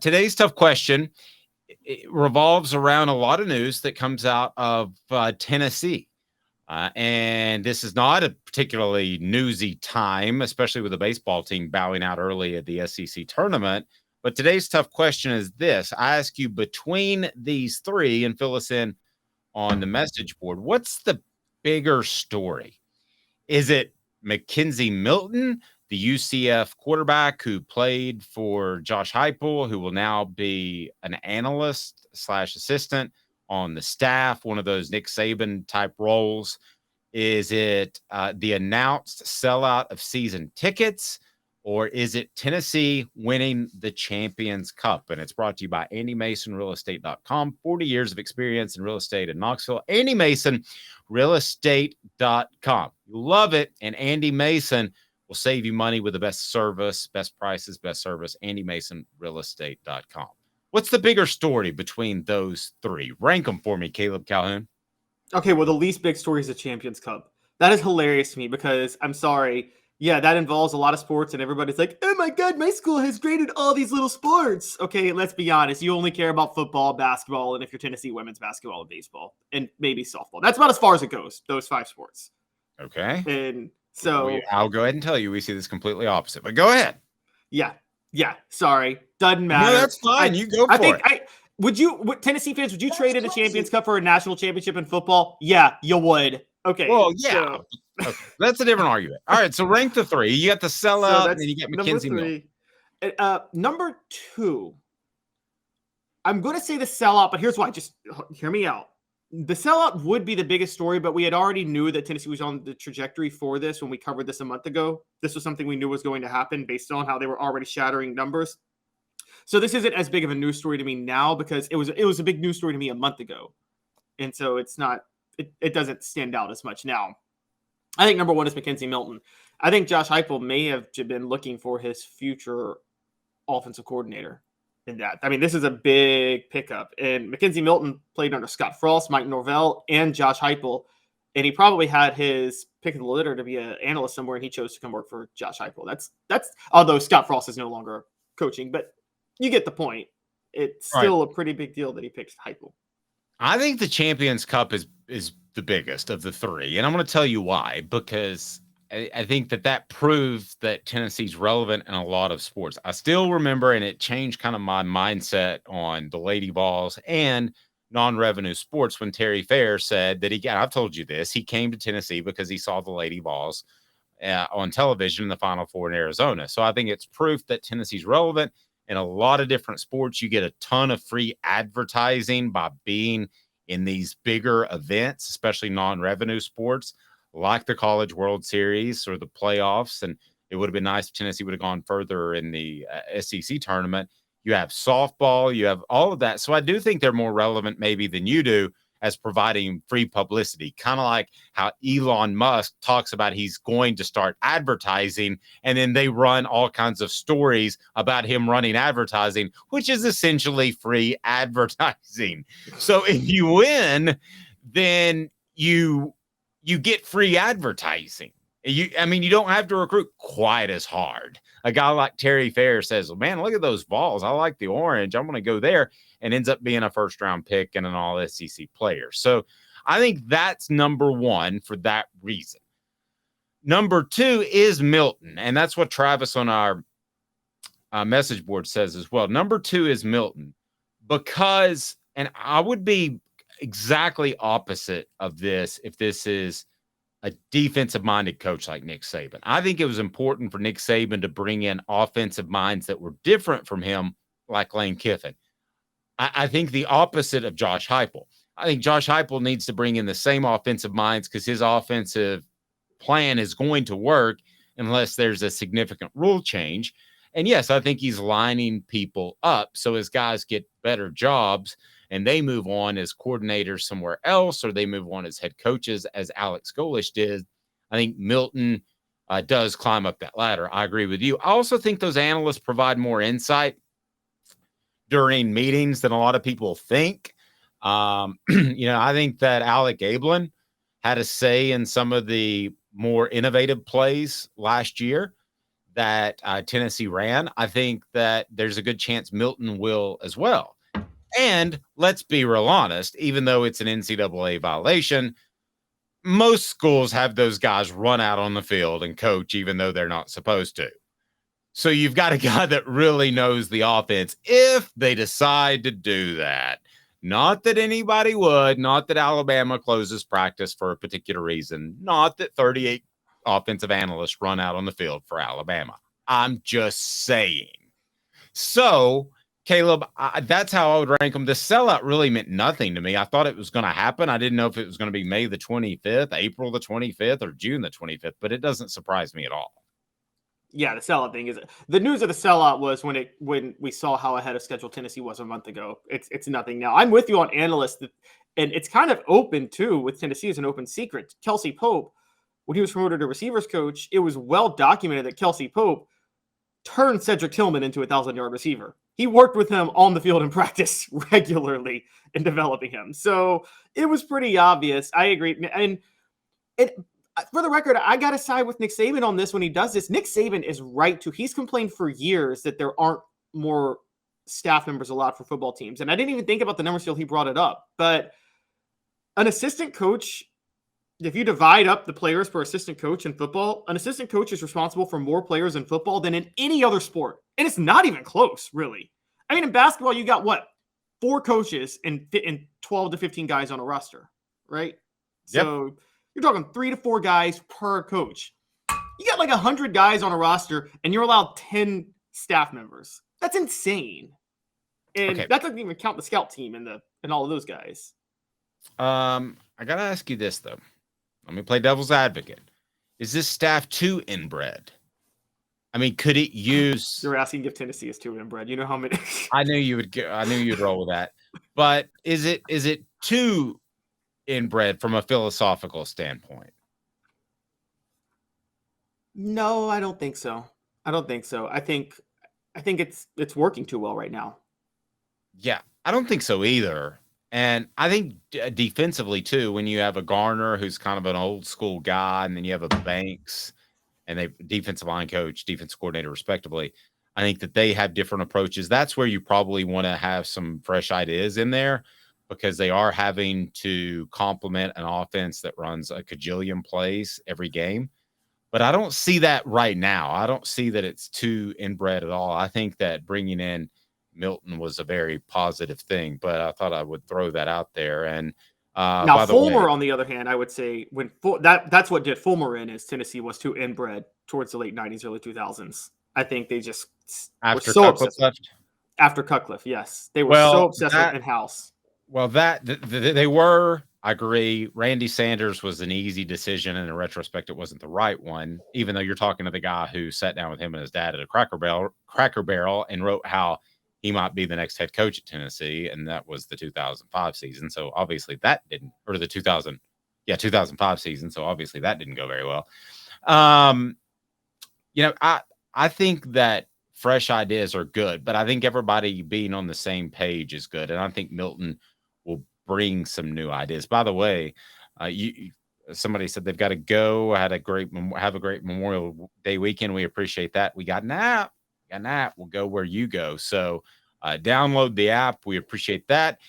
today's tough question, it revolves around a lot of news that comes out of Tennessee. And this is not a particularly newsy time, especially with the baseball team bowing out early at the SEC tournament. But today's tough question is this. I ask you between these three, and fill us in on the message board, what's the bigger story? Is it McKenzie Milton, the UCF quarterback who played for Josh Heupel, who will now be an analyst / assistant on the staff, one of those Nick Saban type roles? Is it the announced sellout of season tickets, or is it Tennessee winning the Champions Cup? And it's brought to you by AndyMasonRealEstate.com. 40 years of experience in real estate in Knoxville. AndyMasonRealEstate.com. You love it, and Andy Mason will save you money with the best service, best prices, best service. AndyMasonRealEstate.com. What's the bigger story between those three? Rank them for me, Caleb Calhoun. Okay, well, the least big story is the Champions Cup. That is hilarious to me because, I'm sorry, yeah, that involves a lot of sports, and everybody's like, oh my God, my school has graded all these little sports. Okay, let's be honest. You only care about football, basketball, and if you're Tennessee, women's basketball and baseball, and maybe softball. That's about as far as it goes, those 5 sports. Okay. And so I'll go ahead and tell you we see this completely opposite, but go ahead. Yeah, sorry. Doesn't matter. No, that's fine. You go for it. Tennessee fans, would you trade in a Champions Cup for a national championship in football? Yeah, you would. Okay. Well, yeah. Okay. That's a different argument. All right, so rank the three. You got the sellout, and then you get McKenzie Milton. Number 2, I'm going to say the sellout, but here's why. Just hear me out. The sellout would be the biggest story, but we had already knew that Tennessee was on the trajectory for this when we covered this a month ago. This was something we knew was going to happen based on how they were already shattering numbers. So this isn't as big of a news story to me now because it was a big news story to me a month ago. And so it's not, it doesn't stand out as much now. I think number 1 is McKenzie Milton. I think Josh Heupel may have been looking for his future offensive coordinator in that. I mean, this is a big pickup. And McKenzie Milton played under Scott Frost, Mike Norvell, and Josh Heupel. And he probably had his pick of the litter to be an analyst somewhere, and he chose to come work for Josh Heupel. That's although Scott Frost is no longer coaching, but you get the point. It's still a pretty big deal that he picked Heupel. I think the Champions Cup is the biggest of the three, and I'm going to tell you why, because I think that proves that Tennessee's relevant in a lot of sports. I still remember, and it changed kind of my mindset on the Lady Vols and non-revenue sports when Terry Fair said that I've told you this, he came to Tennessee because he saw the Lady Vols on television in the Final Four in Arizona. So I think it's proof that Tennessee's relevant in a lot of different sports. You get a ton of free advertising by being in these bigger events, especially non-revenue sports like the College World Series or the playoffs. And it would have been nice if Tennessee would have gone further in the SEC tournament. You have softball, you have all of that. So I do think they're more relevant maybe than you do as providing free publicity, kind of like how Elon Musk talks about he's going to start advertising, and then they run all kinds of stories about him running advertising, which is essentially free advertising. So if you win, then you get free advertising. You don't have to recruit quite as hard. A guy like Terry Fair says, well, man, look at those Vols. I like the orange. I'm going to go there, and ends up being a first-round pick and an all-SEC player. So I think that's number 1 for that reason. Number 2 is Milton, and that's what Travis on our message board says as well. Number 2 is Milton because, and I would be exactly opposite of this if this is a defensive-minded coach like Nick Saban. I think it was important for Nick Saban to bring in offensive minds that were different from him, like Lane Kiffin. I think the opposite of Josh Heupel. I think Josh Heupel needs to bring in the same offensive minds because his offensive plan is going to work unless there's a significant rule change. And yes, I think he's lining people up so his guys get better jobs and they move on as coordinators somewhere else, or they move on as head coaches, as Alex Golish did. I think Milton does climb up that ladder. I agree with you. I also think those analysts provide more insight during meetings than a lot of people think. I think that Alec Ablin had a say in some of the more innovative plays last year that Tennessee ran, I think that there's a good chance Milton will as well. And let's be real honest, even though it's an NCAA violation, most schools have those guys run out on the field and coach, even though they're not supposed to. So you've got a guy that really knows the offense if they decide to do that. Not that anybody would, not that Alabama closes practice for a particular reason, not that 38 offensive analysts run out on the field for Alabama. I'm just saying. So, Caleb, that's how I would rank them. The sellout really meant nothing to me. I thought it was going to happen. I didn't know if it was going to be May the 25th, April the 25th, or June the 25th, but it doesn't surprise me at all. Yeah, the sellout thing is the news of the sellout was when we saw how ahead of schedule Tennessee was a month ago. It's nothing now. I'm with you on analysts, and it's kind of open too with Tennessee as an open secret. Kelsey Pope, when he was promoted to receivers coach, it was well documented that Kelsey Pope turned Cedric Tillman into a 1,000-yard receiver. He worked with him on the field in practice regularly in developing him. So it was pretty obvious. I agree. And for the record, I got to side with Nick Saban on this when he does this. Nick Saban is right too. He's complained for years that there aren't more staff members allowed for football teams. And I didn't even think about the numbers till he brought it up. But an assistant coach, if you divide up the players per assistant coach in football, an assistant coach is responsible for more players in football than in any other sport. And it's not even close, really. I mean, in basketball, you got what? 4 coaches and 12 to 15 guys on a roster, right? Yep. So you're talking 3 to 4 guys per coach. You got like 100 guys on a roster, and you're allowed 10 staff members. That's insane. And that doesn't even count the scout team and all of those guys. I got to ask you this, though. Let me play devil's advocate. Is this staff too inbred? I mean, could it use? You're asking if Tennessee is too inbred. You know how many? I knew you would. I knew you'd roll with that. But is it too inbred from a philosophical standpoint? No, I don't think so. I think it's working too well right now. Yeah, I don't think so either. And I think defensively, too, when you have a Garner who's kind of an old school guy, and then you have a Banks and they defensive line coach, defensive coordinator, respectively, I think that they have different approaches. That's where you probably want to have some fresh ideas in there because they are having to complement an offense that runs a cajillion plays every game. But I don't see that right now. I don't see that it's too inbred at all. I think that bringing in Milton was a very positive thing, but I thought I would throw that out there. And now Fulmer, on the other hand, I would say when that's what did Fulmer in is Tennessee was too inbred towards the late 90s, early 2000s. I think they just after were so Cutcliffe obsessed. left? After Cutcliffe, yes, they were so obsessed with in-house. Well, they were. I agree. Randy Sanders was an easy decision, and in retrospect, it wasn't the right one. Even though you're talking to the guy who sat down with him and his dad at a Cracker Barrel and wrote how he might be the next head coach at Tennessee, and that was the 2005 season. So obviously that didn't, or the 2005 season. So obviously that didn't go very well. I think that fresh ideas are good, but I think everybody being on the same page is good, and I think Milton will bring some new ideas. By the way, somebody said they've got to go. Have a great Memorial Day weekend. We appreciate that. We got an app. We'll go where you go. So download the app. We appreciate that.